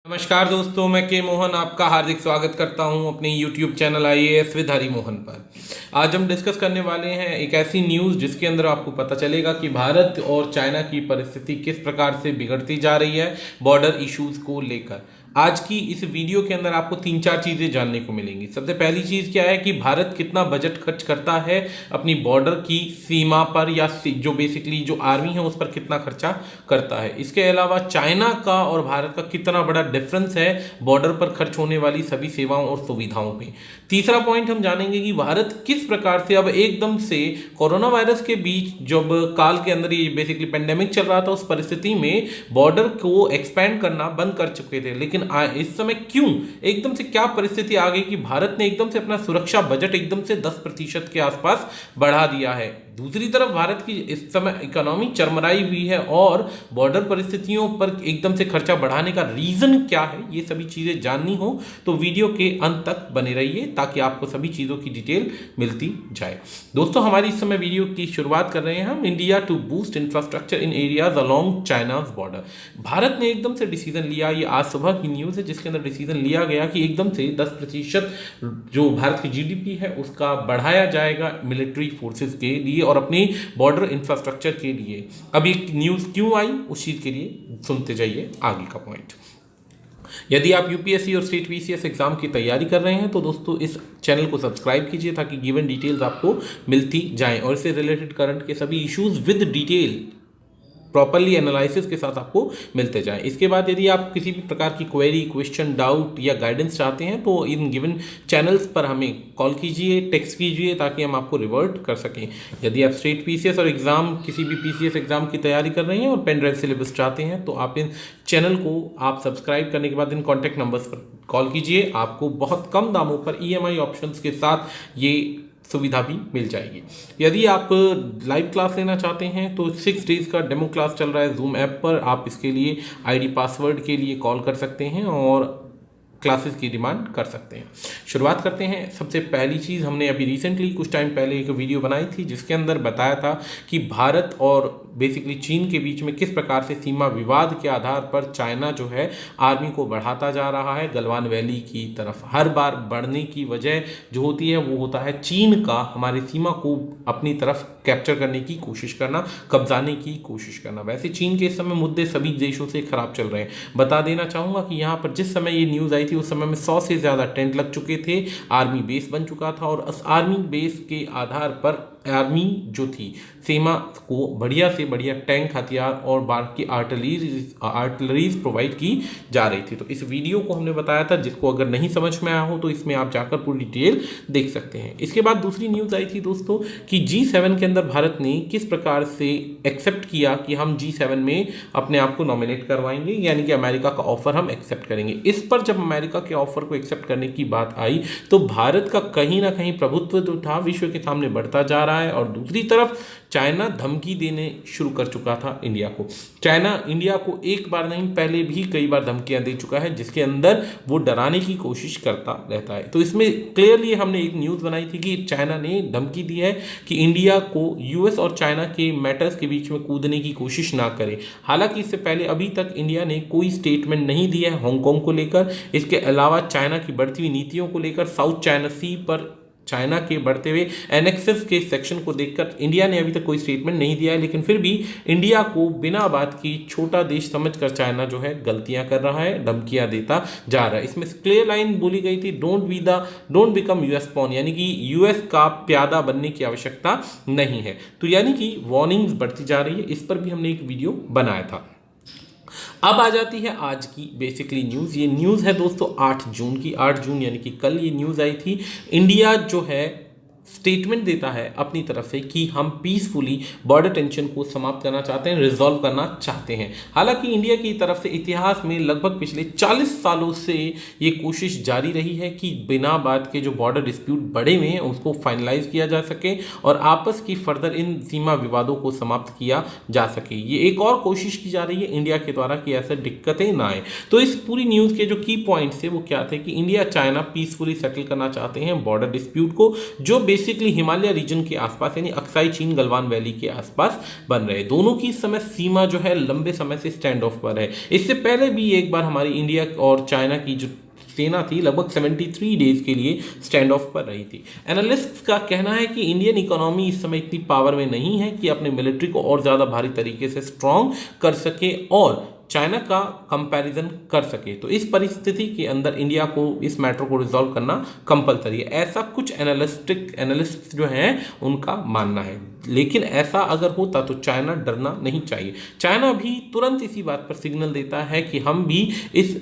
नमस्कार दोस्तों, मैं के मोहन आपका हार्दिक स्वागत करता हूं अपने YouTube channel IAS with Hari Mohan पर। आज हम डिस्कस करने वाले हैं एक ऐसी न्यूज़ जिसके अंदर आपको पता चलेगा कि भारत और चाइना की परिस्थिति किस प्रकार से बिगड़ती जा रही है बॉर्डर इश्यूज को लेकर। आज की इस वीडियो के अंदर आपको 3-4 चीज़ें जानने को मिलेंगी। सबसे पहली चीज़ क्या है कि भारत कितना बजट खर्च करता है अपनी बॉर्डर की सीमा पर, या जो बेसिकली जो आर्मी है उस पर कितना खर्चा करता है। इसके अलावा चाइना का और भारत का कितना बड़ा डिफरेंस है बॉर्डर पर खर्च होने वाली सभी सेवाओं और सुविधाओं पे। तीसरा पॉइंट हम जानेंगे कि भारत किस प्रकार से अब एकदम से कोरोना वायरस के बीच जब काल के अंदर ये बेसिकली पेंडेमिक चल रहा था, उस परिस्थिति में बॉर्डर को एक्सपैंड करना बंद कर चुके थे, लेकिन इस समय क्यों एकदम से क्या परिस्थिति आ गई कि भारत ने एकदम से अपना सुरक्षा बजट एकदम से 10% के आसपास बढ़ा दिया है। दूसरी तरफ भारत की इस समय इकोनॉमी चरमराई हुई है और बॉर्डर परिस्थितियों पर एकदम से खर्चा बढ़ाने का रीजन क्या है, ये सभी चीजें जाननी हो तो वीडियो के अंत तक बने रहिए ताकि आपको सभी चीजों की डिटेल मिलती जाए। दोस्तों, हमारी इस समय वीडियो की शुरुआत कर रहे हैं हम। India to boost infrastructure in areas along China's border. Bharat ने एकदम से डिसीजन लिया, ये आज सुबह की न्यूज है जिसके अंदर डिसीजन लिया गया कि एकदम से 10% जो भारत की जीडीपी है उसका बढ़ाया जाएगा मिलिट्री फोर्सेस के लिए और अपनी बॉर्डर इंफ्रास्ट्रक्चर के लिए। अब ये न्यूज़ क्यों आई उस चीज़ के लिए सुनते जाइए आगे का पॉइंट। यदि आप यूपीएससी और स्टेट पीसीएस एग्जाम की तैयारी कर रहे हैं तो दोस्तों इस चैनल को सब्सक्राइब कीजिए ताकि गिवन डिटेल्स आपको मिलती जाएं और इससे रिलेटेड करंट के सभी issues with detail properly analysis के साथ आपको मिलते जाएं। इसके बाद यदि आप किसी भी प्रकार की क्वेरी, क्वेश्चन, डाउट या गाइडेंस चाहते हैं तो इन गिवन चैनल्स पर हमें कॉल कीजिए, टेक्स्ट कीजिए ताकि हम आपको रिवर्ट कर सकें। यदि आप स्टेट पीसीएस और एग्जाम किसी भी पीसीएस एग्जाम की तैयारी कर रहे हैं और पेन ड्राइव सिलेबस चाहते हैं तो आप इन चैनल को आप सब्सक्राइब करने के बाद इन कॉन्टैक्ट नंबर्स पर कॉल कीजिए। आपको बहुत कम दामों पर EMI ऑप्शंस के साथ ये सुविधा भी मिल जाएगी। यदि आप लाइव क्लास लेना चाहते हैं तो 6 डेज का डेमो क्लास चल रहा है जूम ऐप पर। आप इसके लिए आईडी पासवर्ड के लिए कॉल कर सकते हैं और क्लासेस की डिमांड कर सकते हैं। शुरुआत करते हैं। सबसे पहली चीज़, हमने अभी रिसेंटली कुछ टाइम पहले एक वीडियो बनाई थी जिसके अंदर बताया था कि भारत और बेसिकली चीन के बीच में किस प्रकार से सीमा विवाद के आधार पर चाइना जो है आर्मी को बढ़ाता जा रहा है गलवान वैली की तरफ। हर बार बढ़ने की वजह जो होती है वो होता है चीन का हमारी सीमा को अपनी तरफ कैप्चर करने की कोशिश करना, कब्जाने की कोशिश करना। वैसे चीन के इस समय मुद्दे सभी देशों से खराब चल रहे हैं। बता देना चाहूँगा कि यहाँ पर जिस समय ये न्यूज़ आई थी उस समय में 100 से ज़्यादा टेंट लग चुके थे, आर्मी बेस बन चुका था और उस आर्मी बेस के आधार पर आर्मी जो थी सीमा को बढ़िया से बढ़िया टैंक, हथियार और बाकी आर्टिलरीज प्रोवाइड की जा रही थी। तो इस वीडियो को हमने बताया था, जिसको अगर नहीं समझ में आया हो तो इसमें आप जाकर पूरी डिटेल देख सकते हैं। इसके बाद दूसरी न्यूज़ आई थी दोस्तों कि G7 के अंदर भारत ने किस प्रकार से एक्सेप्ट किया कि हम G7 में अपने आप को नॉमिनेट करवाएंगे, यानी कि अमेरिका का ऑफर हम एक्सेप्ट करेंगे। इस पर जब अमेरिका के ऑफर को एक्सेप्ट करने की बात आई तो भारत का कहीं ना कहीं प्रभुत्व जो था विश्व के सामने बढ़ता जा रहा है और दूसरी तरफ चाइना धमकी देने शुरू कर चुका था इंडिया को। चाइना इंडिया को एक बार नहीं पहले भी कई बार धमकियां दे चुका है जिसके अंदर वो डराने की कोशिश करता रहता है। तो इसमें क्लियरली हमने एक न्यूज़ बनाई थी कि चाइना ने धमकी दी है कि इंडिया को यूएस और चाइना के मैटर्स के बीच में कूदने की कोशिश ना करे। हालांकि इससे पहले अभी तक इंडिया ने कोई स्टेटमेंट नहीं दिया है हांगकांग को लेकर। इसके अलावा चाइना की बढ़ती हुई नीतियों को लेकर, साउथ चाइना सी पर चाइना के बढ़ते हुए एनेक्सेस के सेक्शन को देखकर इंडिया ने अभी तक कोई स्टेटमेंट नहीं दिया है, लेकिन फिर भी इंडिया को बिना बात की छोटा देश समझकर चाइना जो है गलतियां कर रहा है, धमकियां देता जा रहा है। इसमें क्लियर लाइन बोली गई थी, डोंट बिकम यूएस पॉन, यानी कि यूएस का प्यादा बनने की आवश्यकता नहीं है। तो यानी कि वार्निंग्स बढ़ती जा रही है। इस पर भी हमने एक वीडियो बनाया था। अब आ जाती है आज की बेसिकली न्यूज़। ये न्यूज़ है दोस्तों 8 जून की। 8 जून यानी कि कल ये न्यूज़ आई थी। इंडिया जो है स्टेटमेंट देता है अपनी तरफ से कि हम पीसफुली बॉर्डर टेंशन को समाप्त करना चाहते हैं, रिजॉल्व करना चाहते हैं। हालांकि इंडिया की तरफ से इतिहास में लगभग पिछले 40 सालों से ये कोशिश जारी रही है कि बिना बात के जो बॉर्डर डिस्प्यूट बढ़े हुए हैं उसको फाइनलाइज किया जा सके और आपस की फर्दर इन सीमा विवादों को समाप्त किया जा सके। ये एक और कोशिश की जा रही है इंडिया के द्वारा कि ऐसे दिक्कतें ना आए। तो इस पूरी न्यूज़ के जो की पॉइंट्स थे वो क्या थे कि इंडिया चाइना पीसफुली सेटल करना चाहते हैं बॉर्डर डिस्प्यूट को, जो बेसिकली हिमालय रीजन के आसपास यानी अक्साई चीन गलवान वैली के आसपास बन रहे हैं। दोनों की इस समय सीमा जो है लंबे समय से स्टैंड ऑफ पर है। इससे पहले भी एक बार हमारी इंडिया और चाइना की जो सेना थी लगभग 73 डेज के लिए स्टैंड ऑफ पर रही थी। एनालिस्ट्स का कहना है कि इंडियन इकोनॉमी इस समय इतनी पावर में नहीं है कि अपने मिलिट्री को और ज़्यादा भारी तरीके से स्ट्रांग कर सके और चाइना का कंपैरिजन कर सके। तो इस परिस्थिति के अंदर इंडिया को इस मैटर को रिजॉल्व करना कंपलसरी है, ऐसा कुछ एनालिस्ट जो हैं उनका मानना है। लेकिन ऐसा अगर होता तो चाइना डरना नहीं चाहिए। चाइना भी तुरंत इसी बात पर सिग्नल देता है कि हम भी इस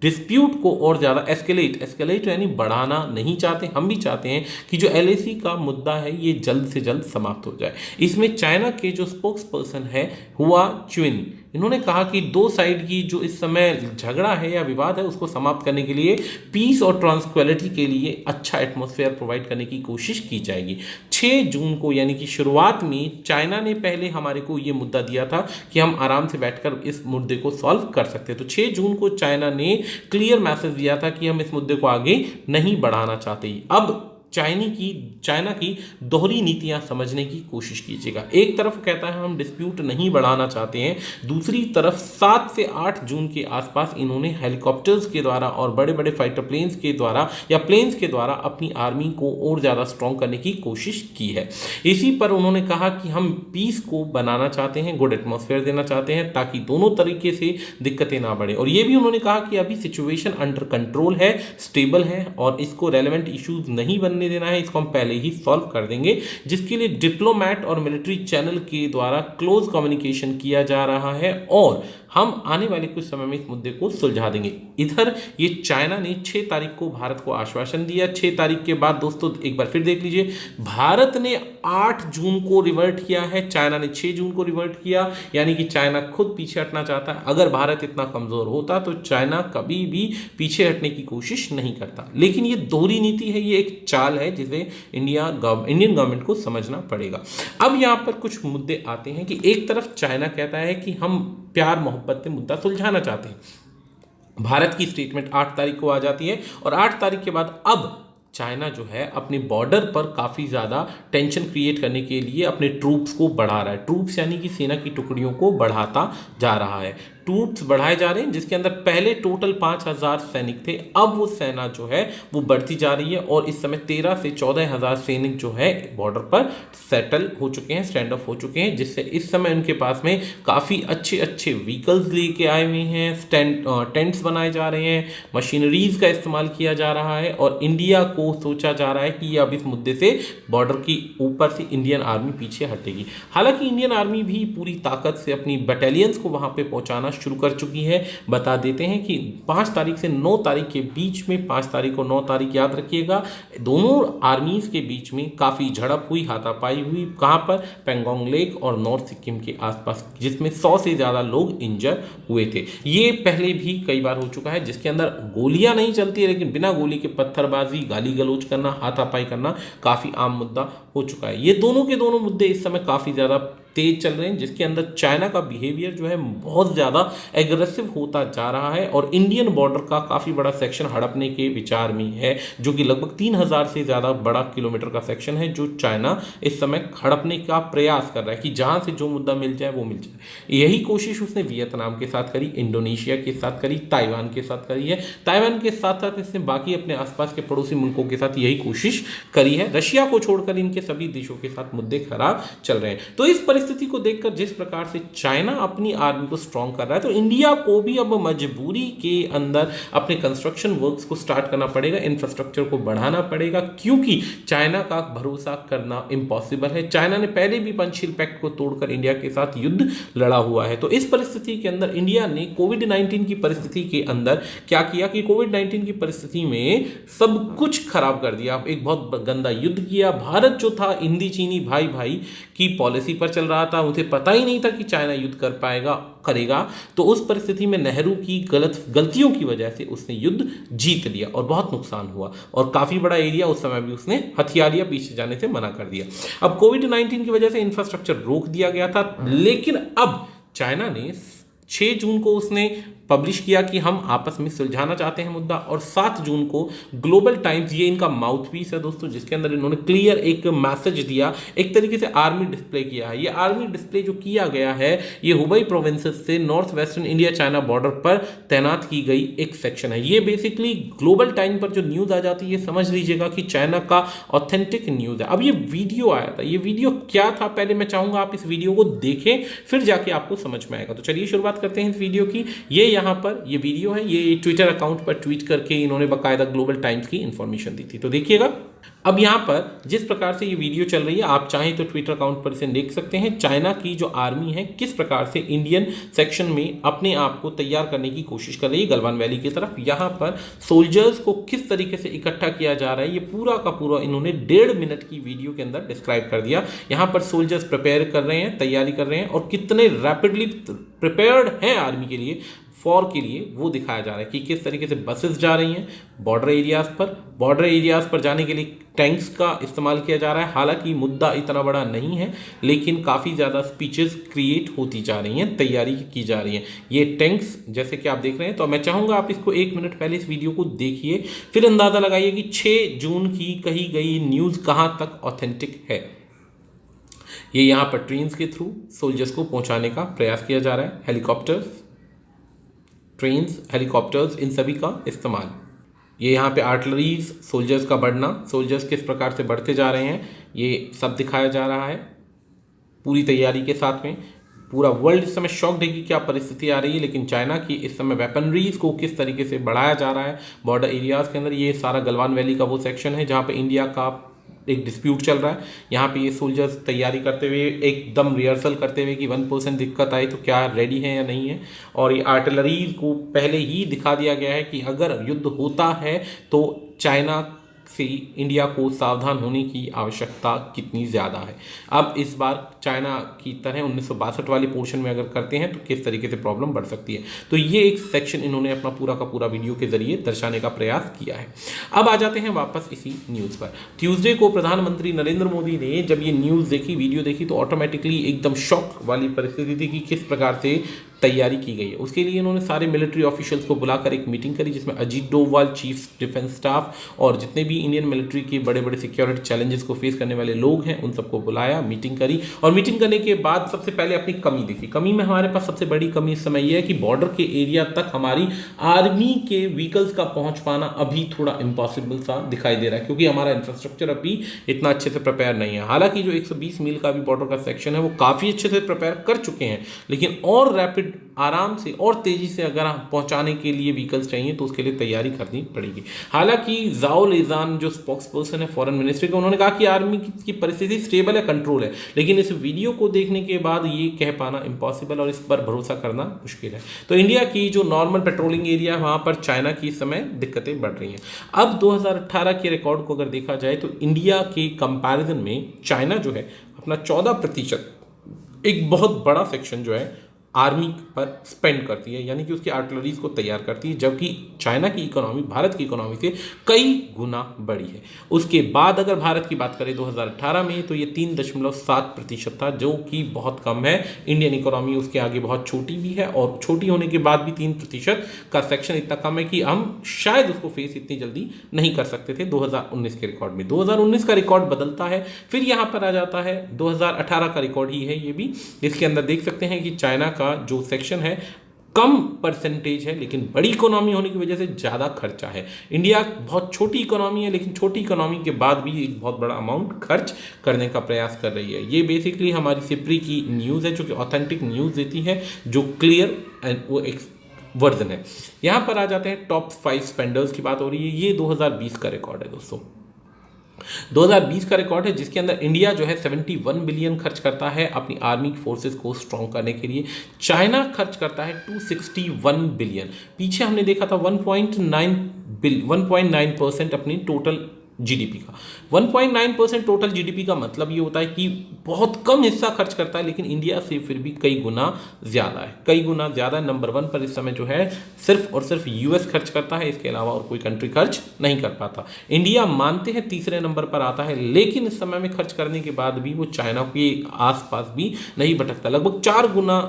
डिस्प्यूट को और ज़्यादा एस्केलेट यानी बढ़ाना नहीं चाहते। हम भी चाहते हैं कि जो LAC का मुद्दा है ये जल्द से जल्द समाप्त हो जाए। इसमें चाइना के जो स्पोक्स पर्सन है हुआ चुइन, इन्होंने कहा कि दो साइड की जो इस समय झगड़ा है या विवाद है उसको समाप्त करने के लिए पीस और ट्रांसक्वेलिटी के लिए अच्छा एटमॉस्फेयर प्रोवाइड करने की कोशिश की जाएगी। 6 जून को यानी कि शुरुआत में चाइना ने पहले हमारे को ये मुद्दा दिया था कि हम आराम से बैठकर इस मुद्दे को सॉल्व कर सकते हैं। तो 6 जून को चाइना ने क्लियर मैसेज दिया था कि हम इस मुद्दे को आगे नहीं बढ़ाना चाहते। अब चाइना की दोहरी नीतियां समझने की कोशिश कीजिएगा। एक तरफ कहता है हम डिस्प्यूट नहीं बढ़ाना चाहते हैं, दूसरी तरफ 7 से 8 जून के आसपास इन्होंने हेलीकॉप्टर्स के द्वारा और बड़े बड़े फाइटर प्लेन्स के द्वारा या प्लेन्स के द्वारा अपनी आर्मी को और ज़्यादा स्ट्रॉन्ग करने की कोशिश की है। इसी पर उन्होंने कहा कि हम पीस को बनाना चाहते हैं, गुड एटमॉस्फेयर देना चाहते हैं ताकि दोनों तरीके से दिक्कतें ना बढ़े। और ये भी उन्होंने कहा कि अभी सिचुएशन अंडर कंट्रोल है, स्टेबल है और इसको रेलेवेंट इश्यूज नहीं बनने देना है, इसको हम पहले ही सॉल्व कर देंगे, जिसके लिए डिप्लोमेट और मिलिट्री चैनल के द्वारा क्लोज कम्युनिकेशन किया जा रहा है और हम आने वाले कुछ समय में इस मुद्दे को सुलझा देंगे। इधर ये चाइना ने 6 तारीख को भारत को आश्वासन दिया। 6 तारीख के बाद दोस्तों एक बार फिर देख लीजिए, भारत ने 8 जून को रिवर्ट किया है, चाइना ने 6 जून को रिवर्ट किया, यानी कि चाइना खुद पीछे हटना चाहता है। अगर भारत इतना कमजोर होता तो चाइना कभी भी पीछे हटने की कोशिश नहीं करता। लेकिन ये दोहरी नीति है, ये एक चाल है जिसे इंडियन गवर्नमेंट को समझना पड़ेगा। अब यहां पर कुछ मुद्दे आते हैं कि एक तरफ चाइना कहता है कि हम प्यार मोहब्बत से मुद्दा सुलझाना चाहते हैं। भारत की स्टेटमेंट 8 तारीख को आ जाती है और 8 तारीख के बाद अब चाइना जो है अपने बॉर्डर पर काफ़ी ज़्यादा टेंशन क्रिएट करने के लिए अपने ट्रूप्स को बढ़ा रहा है। ट्रूप्स यानी कि सेना की टुकड़ियों को बढ़ाता जा रहा है। ट्रूप्स बढ़ाए जा रहे हैं, जिसके अंदर पहले टोटल 5000 सैनिक थे, अब वो सेना जो है वो बढ़ती जा रही है और इस समय 13 से 14,000 सैनिक जो है बॉर्डर पर सेटल हो चुके हैं, स्टैंड ऑफ हो चुके हैं, जिससे इस समय उनके पास में काफ़ी अच्छे अच्छे व्हीकल्स लेके आए हुए हैं, टेंट्स बनाए जा रहे हैं, मशीनरीज का इस्तेमाल किया जा रहा है और इंडिया को सोचा जा रहा है कि अब इस मुद्दे से बॉर्डर की ऊपर से इंडियन आर्मी पीछे हटेगी। हालांकि इंडियन आर्मी भी पूरी ताकत से अपनी बटालियंस को वहां पे पहुंचाना शुरू कर चुकी है। बता देते हैं कि 5 तारीख से 9 तारीख के बीच में, 5 तारीख और 9 तारीख याद रखिएगा, दोनों आर्मीज के बीच में काफ़ी झड़प हुई, हाथापाई हुई। कहाँ पर? पेंगोंग लेक और नॉर्थ सिक्किम के आसपास, जिसमें 100 से ज़्यादा लोग इंजर हुए थे। ये पहले भी कई बार हो चुका है, जिसके अंदर गोलियां नहीं चलती है लेकिन बिना गोली के पत्थरबाजी, गाली गलौज करना, हाथापाई करना काफ़ी आम मुद्दा हो चुका है। ये दोनों के दोनों मुद्दे इस समय काफ़ी ज़्यादा तेज चल रहे हैं, जिसके अंदर चाइना का बिहेवियर जो है बहुत ज़्यादा एग्रेसिव होता जा रहा है और इंडियन बॉर्डर का काफ़ी बड़ा सेक्शन हड़पने के विचार में है, जो कि लगभग 3000 से ज़्यादा बड़ा किलोमीटर का सेक्शन है, जो चाइना इस समय हड़पने का प्रयास कर रहा है कि जहाँ से जो मुद्दा मिल जाए वो मिल जाए। यही कोशिश उसने वियतनाम के साथ करी, इंडोनेशिया के साथ करी, ताइवान के साथ करी है। ताइवान के साथ साथ इसने बाकी अपने आसपास के पड़ोसी मुल्कों के साथ यही कोशिश करी है। रशिया को छोड़कर इनके सभी देशों के साथ मुद्दे खराब चल रहे हैं। तो इस परिस्थिति को देखकर जिस प्रकार से चाइना अपनी आर्मी को स्ट्रॉन्ग कर रहा है, तो इंडिया को भी अब मजबूरी के अंदर अपने कंस्ट्रक्शन वर्क्स को स्टार्ट करना पड़ेगा, इंफ्रास्ट्रक्चर को बढ़ाना पड़ेगा, क्योंकि चाइना का भरोसा करना इम्पॉसिबल है। चाइना ने पहले भी पंचशील पैक्ट को तोड़कर इंडिया के साथ युद्ध लड़ा हुआ है। तो इस परिस्थिति के अंदर इंडिया ने कोविड-19 की परिस्थिति के अंदर क्या किया कि कोविड-19 की परिस्थिति में सब कुछ खराब कर दिया, एक बहुत गंदा युद्ध किया। भारत जो था हिंदी चीनी भाई भाई की पॉलिसी पर चल रहा था, उसे पता ही नहीं था कि चाइना युद्ध करेगा। तो उस परिस्थिति में नेहरू की गलतियों की वजह से उसने युद्ध जीत लिया और बहुत नुकसान हुआ और काफी बड़ा एरिया उस समय भी उसने हथियार या पीछे जाने से मना कर दिया। अब कोविड-19 की वजह से इंफ्रास्ट्रक्चर रोक दिया गया था, लेकिन अब चाइना ने 6 जून को उसने पब्लिश किया कि हम आपस में सुलझाना चाहते हैं मुद्दा, और 7 जून को ग्लोबल टाइम्स, ये इनका माउथपीस है दोस्तों, जिसके अंदर इन्होंने क्लियर एक मैसेज दिया, एक तरीके से आर्मी डिस्प्ले किया है। ये आर्मी डिस्प्ले जो किया गया है ये हुबई प्रोविंसेस से north western India China border पर तैनात की गई एक सेक्शन है। ये बेसिकली ग्लोबल टाइम पर जो न्यूज़ आ जाती है समझ लीजिएगा कि चाइना का ऑथेंटिक न्यूज़ है। अब ये वीडियो आया था, ये वीडियो क्या था पहले मैं चाहूंगा आप इस वीडियो को देखें, फिर जाके आपको समझ में आएगा। तो चलिए शुरुआत करते हैं इस वीडियो की। ये यहाँ पर ये वीडियो है, ये ट्विटर अकाउंट पर ट्वीट करके इन्होंने बाकायदा ग्लोबल टाइम्स की इंफॉर्मेशन दी थी, तो देखिएगा। अब यहाँ पर जिस प्रकार से ये वीडियो चल रही है, आप चाहें तो ट्विटर अकाउंट पर इसे देख सकते हैं। चाइना की जो आर्मी है किस प्रकार से इंडियन सेक्शन में अपने आप को तैयार करने की कोशिश कर रही है गलवान वैली की तरफ। यहाँ पर सोल्जर्स को किस तरीके से इकट्ठा किया जा रहा है, ये पूरा का पूरा इन्होंने 1.5 मिनट की वीडियो के अंदर डिस्क्राइब कर दिया। यहाँ पर सोल्जर्स प्रिपेयर कर रहे हैं, तैयारी कर रहे हैं, और कितने रैपिडली प्रिपेयर्ड हैं आर्मी के लिए, फॉर के लिए, वो दिखाया जा रहा है कि किस तरीके से बसेस जा रही हैं बॉर्डर एरियाज पर जाने के लिए टैंक्स का इस्तेमाल किया जा रहा है। हालांकि मुद्दा इतना बड़ा नहीं है, लेकिन काफ़ी ज़्यादा स्पीचेस क्रिएट होती जा रही हैं, तैयारी की जा रही है। ये टैंक्स जैसे कि आप देख रहे हैं, तो मैं चाहूँगा आप इसको 1 मिनट पहले इस वीडियो को देखिए, फिर अंदाज़ा लगाइए कि 6 जून की कही गई न्यूज़ कहाँ तक ऑथेंटिक है। ये यहाँ पर ट्रेन्स के थ्रू सोल्जर्स को पहुँचाने का प्रयास किया जा रहा है, हेलीकॉप्टर्स, ट्रेन्स, हेलीकॉप्टर्स, इन सभी का इस्तेमाल। ये यहाँ पे आर्टिलरीज, सोल्जर्स का बढ़ना, सोल्जर्स किस प्रकार से बढ़ते जा रहे हैं, ये सब दिखाया जा रहा है पूरी तैयारी के साथ में। पूरा वर्ल्ड इस समय शॉक्ड है कि क्या परिस्थिति आ रही है, लेकिन चाइना की इस समय वेपनरीज को किस तरीके से बढ़ाया जा रहा है बॉर्डर एरियाज के अंदर। ये सारा गलवान वैली का वो सेक्शन है जहाँ पे इंडिया का एक डिस्प्यूट चल रहा है। यहाँ पे ये सोल्जर्स तैयारी करते हुए, एकदम रिहर्सल करते हुए कि 1% दिक्कत आए तो क्या रेडी है या नहीं है। और ये आर्टिलरी को पहले ही दिखा दिया गया है कि अगर युद्ध होता है तो चाइना से इंडिया को सावधान होने की आवश्यकता कितनी ज़्यादा है। अब इस बार चाइना की तरह 1962 वाले पोर्शन में अगर करते हैं तो किस तरीके से प्रॉब्लम बढ़ सकती है। तो ये एक सेक्शन इन्होंने अपना पूरा का पूरा वीडियो के जरिए दर्शाने का प्रयास किया है। अब आ जाते हैं वापस इसी न्यूज़ पर। ट्यूसडे को प्रधानमंत्री नरेंद्र मोदी ने जब ये न्यूज़ देखी, वीडियो देखी, तो ऑटोमेटिकली एकदम शॉक वाली परिस्थिति थी कि किस प्रकार से तैयारी की गई है। उसके लिए इन्होंने सारे मिलिट्री ऑफिशियल्स को बुलाकर एक मीटिंग करी, जिसमें Ajit Doval, chief defence staff, और जितने भी इंडियन मिलिट्री के बड़े बड़े सिक्योरिटी चैलेंजेस को फेस करने वाले लोग हैं उन सबको बुलाया, मीटिंग करी। और मीटिंग करने के बाद सबसे पहले अपनी कमी देखी। कमी में हमारे पास सबसे बड़ी कमी इस समय यह है कि बॉर्डर के एरिया तक हमारी आर्मी के व्हीकल्स का पहुंच पाना अभी थोड़ा इम्पॉसिबल सा दिखाई दे रहा है, क्योंकि हमारा इंफ्रास्ट्रक्चर अभी इतना अच्छे से प्रिपेयर नहीं है। हालांकि जो 120 मील का भी बॉर्डर का सेक्शन है वो काफ़ी अच्छे से प्रिपेयर कर चुके हैं, लेकिन और रैपिड, आराम से और तेजी से अगर हम पहुंचाने के लिए व्हीकल्स चाहिए तो उसके लिए तैयारी करनी पड़ेगी। हालांकि जाओ लेजान जो स्पोक्स पर्सन है फॉरेन मिनिस्ट्री का, उन्होंने कहा कि आर्मी की परिस्थिति स्टेबल है, कंट्रोल है, लेकिन इस वीडियो को देखने के बाद ये कह पाना इम्पॉसिबल और इस पर भरोसा करना मुश्किल है। तो इंडिया की जो नॉर्मल पेट्रोलिंग एरिया है वहां पर चाइना की इस समय दिक्कतें बढ़ रही हैं। अब 2018 के रिकॉर्ड को अगर देखा जाए तो इंडिया के कंपैरिजन में चाइना जो है अपना 14% एक बहुत बड़ा सेक्शन जो है आर्मी पर स्पेंड करती है, यानी कि उसकी आर्टिलरीज को तैयार करती है, जबकि चाइना की इकोनॉमी भारत की इकोनॉमी से कई गुना बड़ी है। उसके बाद अगर भारत की बात करें 2018 में तो ये 3.7% था, जो कि बहुत कम है। इंडियन इकोनॉमी उसके आगे बहुत छोटी भी है, और छोटी होने के बाद भी 3% का सेक्शन इतना कम है कि हम शायद उसको फेस इतनी जल्दी नहीं कर सकते थे 2019 के रिकॉर्ड में। 2019 का रिकॉर्ड बदलता है, फिर यहाँ पर आ जाता है 2018 का रिकॉर्ड ही है ये भी। इसके अंदर देख सकते हैं कि चाइना का जो सेक्शन है कम परसेंटेज है, लेकिन बड़ी इकोनॉमी होने की वजह से ज़्यादा खर्चा है। इंडिया बहुत छोटी इकोनॉमी है, लेकिन छोटी इकोनॉमी के बाद भी एक बहुत बड़ा अमाउंट खर्च करने का प्रयास कर रही है। ये बेसिकली हमारी सिप्री की न्यूज़ है, जो कि ऑथेंटिक न्यूज़ देती है, जो क्लियर एंड वो एक वर्जन है। यहाँ पर आ जाते हैं टॉप 5 स्पेंडर्स की बात हो रही है। ये 2020 का रिकॉर्ड है दोस्तों, 2020 का रिकॉर्ड है, जिसके अंदर इंडिया जो है 71 बिलियन खर्च करता है अपनी आर्मी फोर्सेस को स्ट्रॉन्ग करने के लिए। चाइना खर्च करता है 261 बिलियन। पीछे हमने देखा था 1.9% अपनी टोटल जीडीपी का। 1.9% टोटल जीडीपी का मतलब ये होता है कि बहुत कम हिस्सा खर्च करता है, लेकिन इंडिया से फिर भी कई गुना ज़्यादा है, कई गुना ज़्यादा। नंबर 1 पर इस समय जो है सिर्फ और सिर्फ यूएस खर्च करता है, इसके अलावा और कोई कंट्री खर्च नहीं कर पाता। इंडिया मानते हैं तीसरे नंबर पर आता है, लेकिन इस समय में खर्च करने के बाद भी वो चाइना के आसपास भी नहीं भटकता। लगभग 4 गुना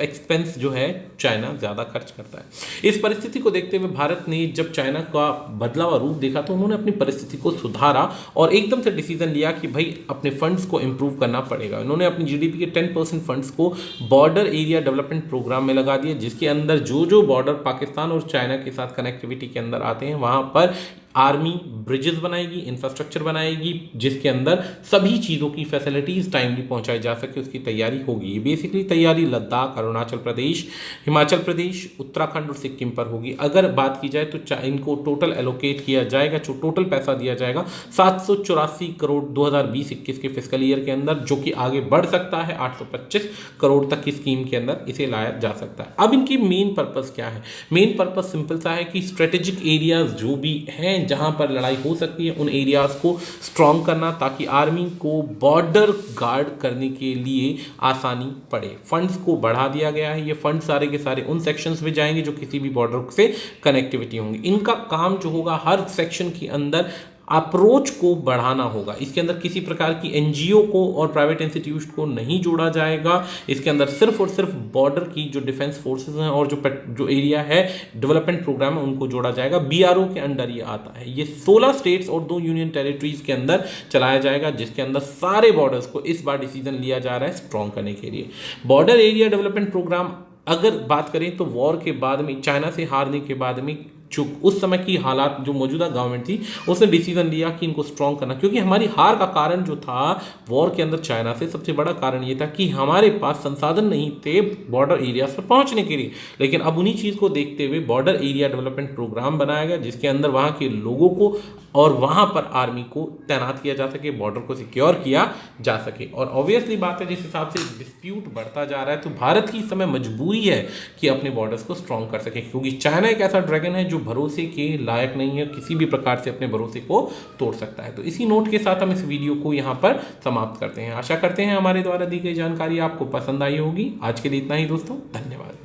एक्सपेंस जो है चाइना ज़्यादा खर्च करता है। इस परिस्थिति को देखते हुए भारत ने जब चाइना का बदला हुआ रूप देखा तो उन्होंने अपनी परिस्थिति को सुधारा और एकदम से डिसीजन लिया कि भाई अपने फंड्स को इंप्रूव करना पड़ेगा। उन्होंने अपनी जीडीपी के 10% फंड्स को बॉर्डर एरिया डेवलपमेंट प्रोग्राम में लगा दिया, जिसके अंदर जो जो बॉर्डर पाकिस्तान और चाइना के साथ कनेक्टिविटी के अंदर आते हैं वहां पर आर्मी ब्रिजेस बनाएगी, इंफ्रास्ट्रक्चर बनाएगी, जिसके अंदर सभी चीज़ों की फैसिलिटीज़ टाइमली पहुंचाई जा सके, उसकी तैयारी होगी। ये बेसिकली तैयारी लद्दाख, अरुणाचल प्रदेश, हिमाचल प्रदेश, उत्तराखंड और सिक्किम पर होगी। अगर बात की जाए तो इनको टोटल एलोकेट किया जाएगा, जो टोटल पैसा दिया जाएगा 784 करोड़ 2020-21 के फिस्कल ईयर के अंदर, जो कि आगे बढ़ सकता है 825 करोड़ तक की स्कीम के अंदर इसे लाया जा सकता है। अब इनकी मेन पर्पस क्या है? मेन पर्पस सिंपल सा है कि स्ट्रेटेजिक एरियाज जो भी हैं जहां पर लड़ाई हो सकती है उन एरियाज को स्ट्रॉन्ग करना, ताकि आर्मी को बॉर्डर गार्ड करने के लिए आसानी पड़े। फंड्स को बढ़ा दिया गया है, ये फंड सारे के सारे उन सेक्शंस में जाएंगे जो किसी भी बॉर्डर से कनेक्टिविटी होंगी। इनका काम जो होगा हर सेक्शन के अंदर अप्रोच को बढ़ाना होगा। इसके अंदर किसी प्रकार की एनजीओ को और प्राइवेट इंस्टीट्यूट को नहीं जोड़ा जाएगा। इसके अंदर सिर्फ और सिर्फ बॉर्डर की जो डिफेंस फोर्सेस हैं और जो एरिया है डेवलपमेंट प्रोग्राम है उनको जोड़ा जाएगा। बीआरओ के अंडर ये आता है। ये 16 स्टेट्स और 2 यूनियन टेरिटरीज के अंदर चलाया जाएगा, जिसके अंदर सारे बॉर्डर्स को इस बार डिसीजन लिया जा रहा है स्ट्रॉन्ग करने के लिए। बॉर्डर एरिया डेवलपमेंट प्रोग्राम अगर बात करें तो वॉर के बाद में, चाइना से हारने के बाद में, जो उस समय की हालात जो मौजूदा गवर्नमेंट थी उसने डिसीजन लिया कि इनको स्ट्रॉन्ग करना, क्योंकि हमारी हार का कारण जो था वॉर के अंदर चाइना से, सबसे बड़ा कारण ये था कि हमारे पास संसाधन नहीं थे बॉर्डर एरियाज पर पहुंचने के लिए। लेकिन अब उन्हीं चीज़ को देखते हुए बॉर्डर एरिया डेवलपमेंट प्रोग्राम बनाया गया, जिसके अंदर वहाँ के लोगों को और वहाँ पर आर्मी को तैनात किया जा सके, बॉर्डर को सिक्योर किया जा सके। और ऑब्वियसली बात है, जिस हिसाब से डिस्प्यूट बढ़ता जा रहा है तो भारत की इस समय मजबूरी है कि अपने बॉर्डर्स को स्ट्रॉन्ग कर सके, क्योंकि चाइना एक ऐसा ड्रैगन है जो भरोसे के लायक नहीं है, किसी भी प्रकार से अपने भरोसे को तोड़ सकता है। तो इसी नोट के साथ हम इस वीडियो को यहाँ पर समाप्त करते हैं। आशा करते हैं हमारे द्वारा दी गई जानकारी आपको पसंद आई होगी। आज के लिए इतना ही दोस्तों, धन्यवाद।